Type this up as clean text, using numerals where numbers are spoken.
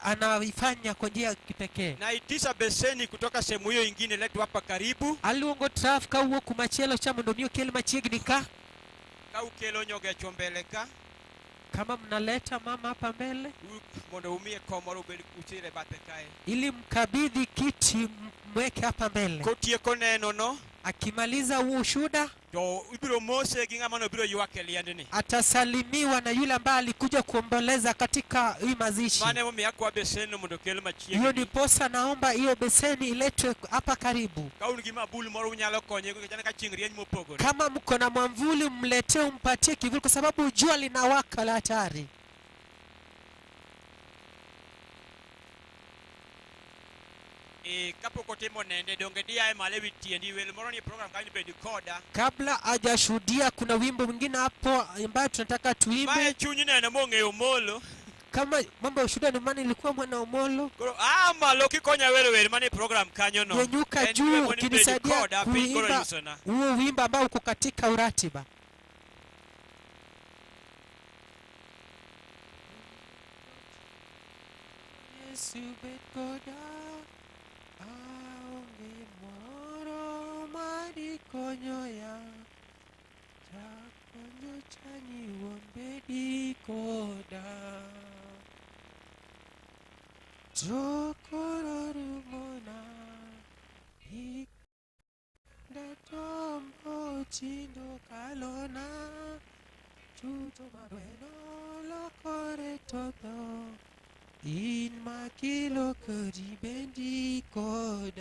anaifanya kwa njia ya kipekee. Na itisha beseni kutoka sehemu hiyo ingine letu hapa karibu. Aluongo trafika uo kumachielo cha mondo miyo kel machiegni ka. Ka ukelo nyogecho mbele ka. Kama mnaleta mama hapa mbele, mondo umie komoro ubedi uchire bathe kae, ili mkabidhi kiti mweke hapa mbele. Kotieko neno no, akimaliza ushuhuda, to ibiro mose gi ng'ama no biro ywake liendni. Atasalimiwa na yule ambaye alikuja kuomboleza katika hii mazishi. Mane mo miakwa beseni mondo kel machiegni. Hiyo ni posa, naomba hiyo beseni iletwe hapa karibu. Ka un gi mabul moro unyalo konye go jana ka ching rieny mopogore. Kama mko na mwamvuli mletee, umpatie kivuli kwa sababu jua linawaka la hatari. Kabla hajashuhudia kuna wimbo mwingine hapo ambayo tunataka tuimbe. Kama mambo ya ushuhuda, maana ilikuwa mwana Omolo. Yenyuka juu kinisaidia kuimba huo wimbo ambao uko katika uratiba. Yesu bekoda aonge moro mari konyo ya chakonyo chani wombedi koda jokoro rumona datombo chindo kalona chuto madueno lokore todo in makilo kodi bendi koda.